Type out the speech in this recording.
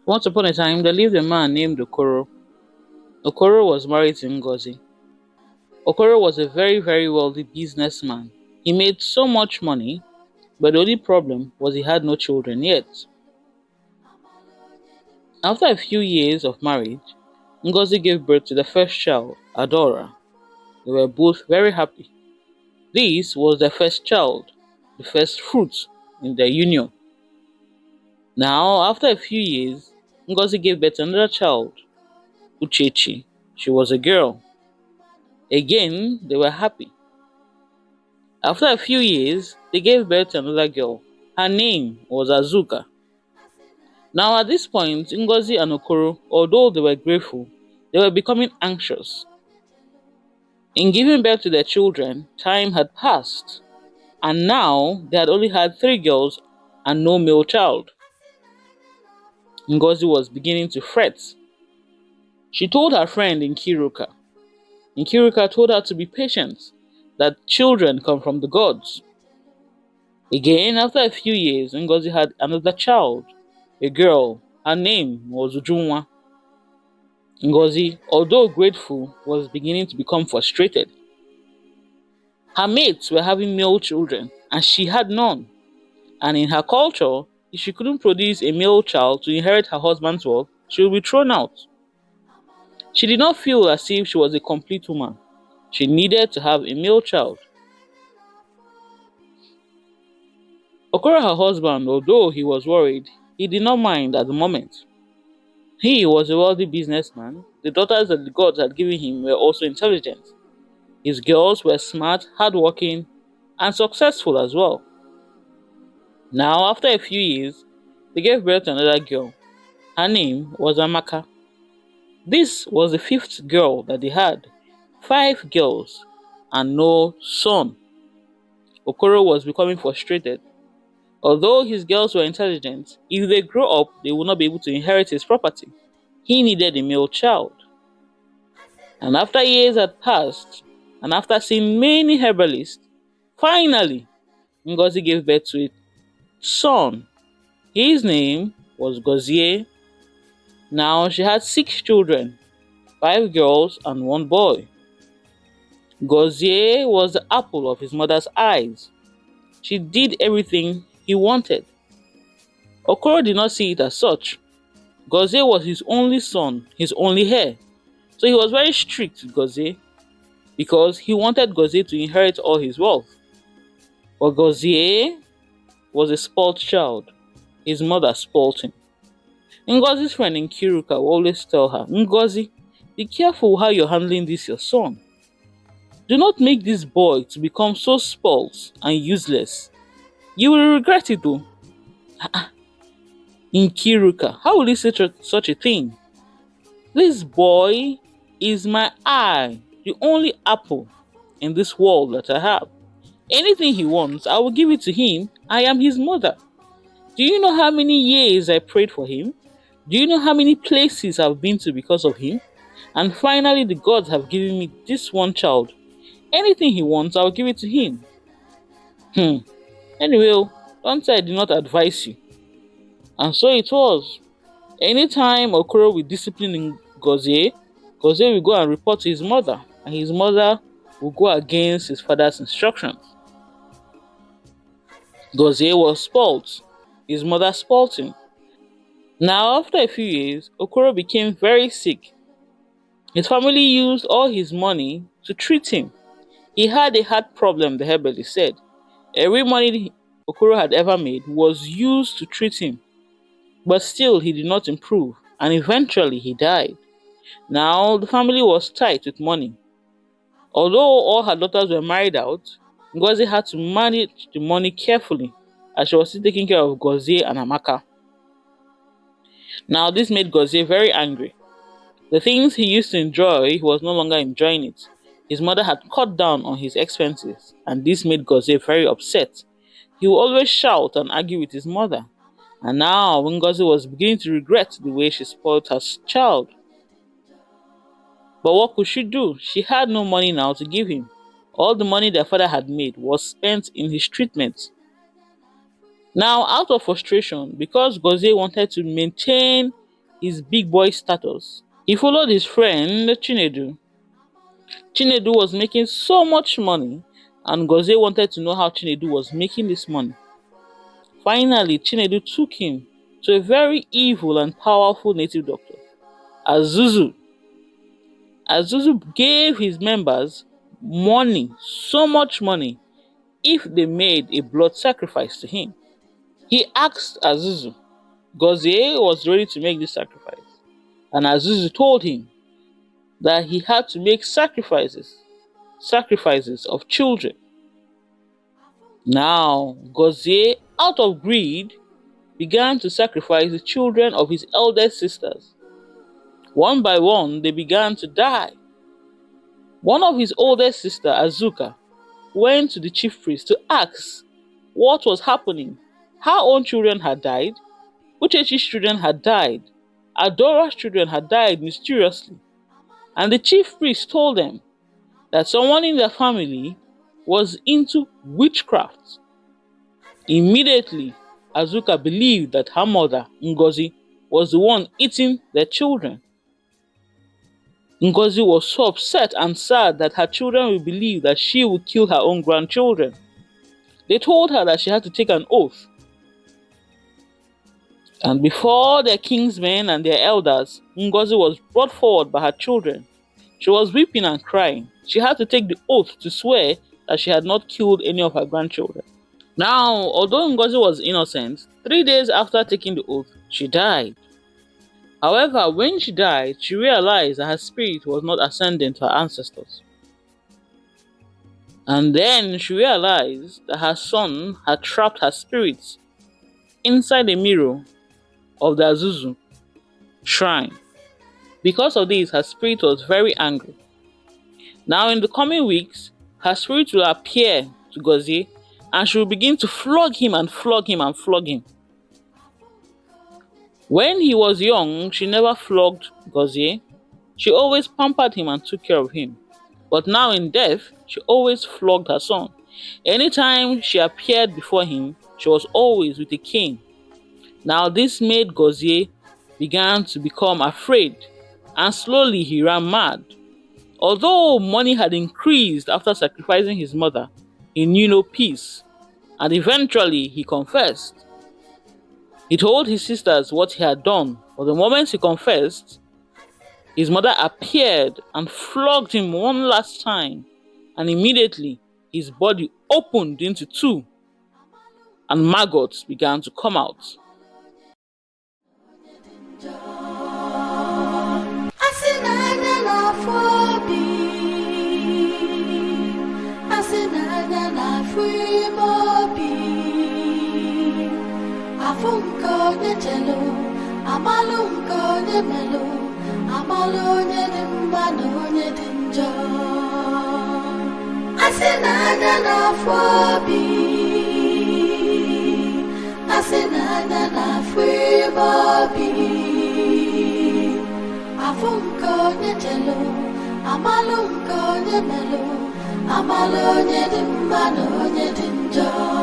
Once upon a time, there lived a man named Okoro. Okoro was married to Ngozi. Okoro was a very, very wealthy businessman. He made so much money, but the only problem was he had no children yet. After a few years of marriage, Ngozi gave birth to the first child, Adora. They were both very happy. This was their first child, the first fruit in their union. Now, after a few years, Ngozi gave birth to another child, Uchechi. She was a girl. Again, they were happy. After a few years, they gave birth to another girl. Her name was Azuka. Now, at this point, Ngozi and Okoro, although they were grateful, they were becoming anxious. In giving birth to their children, time had passed, and now they had only had 3 girls and no male child. Ngozi was beginning to fret. She told her friend Nkiruka. Nkiruka told her to be patient, that children come from the gods. Again, after a few years, Ngozi had another child, a girl. Her name was Ujunwa. Ngozi, although grateful, was beginning to become frustrated. Her mates were having male children, and she had none. And in her culture, if she couldn't produce a male child to inherit her husband's wealth, she would be thrown out. She did not feel as if she was a complete woman. She needed to have a male child. Okoro, her husband, although he was worried, he did not mind at the moment. He was a wealthy businessman. The daughters that the gods had given him were also intelligent. His girls were smart, hardworking, and successful as well. Now, after a few years, they gave birth to another girl. Her name was Amaka. This was the 5th girl that they had. 5 girls and no son. Okoro was becoming frustrated. Although his girls were intelligent, if they grow up, they would not be able to inherit his property. He needed a male child. And after years had passed, and after seeing many herbalists, finally, Ngozi gave birth to a son. His name was Gozie. Now she had 6 children, 5 girls and 1 boy. Gozie was the apple of his mother's eyes. She did everything he wanted. Okoro did not see it as such. Gozie was his only son, his only heir. So he was very strict with Gozie because he wanted Gozie to inherit all his wealth. But Gozie was a spoiled child. His mother spoiled him. Ngozi's friend Nkiruka will always tell her, Ngozi, be careful how you're handling this your son. Do not make this boy to become so spoiled and useless. You will regret it though. Nkiruka, how will you say such a thing? This boy is my eye, the only apple in this world that I have. Anything he wants, I will give it to him. I am his mother. Do you know how many years I prayed for him? Do you know how many places I've been to because of him? And finally, the gods have given me this one child. Anything he wants, I'll give it to him. Anyway, don't say I did not advise you. And so it was. Anytime Okoro will discipline Gozie, Gozie will go and report to his mother, and his mother will go against his father's instructions. Gozie was spoiled. His mother spoiled him. Now, after a few years, Okoro became very sick. His family used all his money to treat him. He had a heart problem, the herbalist said. Every money Okoro had ever made was used to treat him. But still, he did not improve, and eventually he died. Now, the family was tight with money. Although all her daughters were married out, Ngozi had to manage the money carefully, as she was still taking care of Gozie and Amaka. Now, this made Gozie very angry. The things he used to enjoy, he was no longer enjoying it. His mother had cut down on his expenses, and this made Gozie very upset. He would always shout and argue with his mother. And now, when Ngozi was beginning to regret the way she spoiled her child. But what could she do? She had no money now to give him. All the money their father had made was spent in his treatment. Now, out of frustration, because Gozie wanted to maintain his big boy status, he followed his friend Chinedu. Chinedu was making so much money, and Gozie wanted to know how Chinedu was making this money. Finally, Chinedu took him to a very evil and powerful native doctor, Azuzu. Azuzu gave his members money, so much money, if they made a blood sacrifice to him. He asked Azuzu, Gozie was ready to make this sacrifice, and Azuzu told him that he had to make sacrifices of children. Now, Gozie, out of greed, began to sacrifice the children of his eldest sisters. One by one, they began to die. One of his oldest sister, Azuka, went to the chief priest to ask what was happening. Her own children had died, Uchechi's children had died, Adora's children had died mysteriously, and the chief priest told them that someone in their family was into witchcraft. Immediately, Azuka believed that her mother, Ngozi, was the one eating their children. Ngozi was so upset and sad that her children would believe that she would kill her own grandchildren. They told her that she had to take an oath. And before their kingsmen and their elders, Ngozi was brought forward by her children. She was weeping and crying. She had to take the oath to swear that she had not killed any of her grandchildren. Now, although Ngozi was innocent, 3 days after taking the oath, she died. However, when she died, she realized that her spirit was not ascending to her ancestors. And then she realized that her son had trapped her spirits inside a mirror of the Azuzu shrine. Because of this, her spirit was very angry. Now, in the coming weeks, her spirit will appear to Gozie, and she will begin to flog him and flog him and flog him. When he was young, she never flogged Gozie. She always pampered him and took care of him. But now in death, she always flogged her son. Anytime she appeared before him, she was always with a cane. Now this made Gozie began to become afraid, and slowly he ran mad. Although money had increased after sacrificing his mother, he knew no peace, and eventually he confessed. He told his sisters what he had done, but the moment he confessed, his mother appeared and flogged him one last time, and immediately his body opened into two, and maggots began to come out. Amalonye dimba no nye dinjo.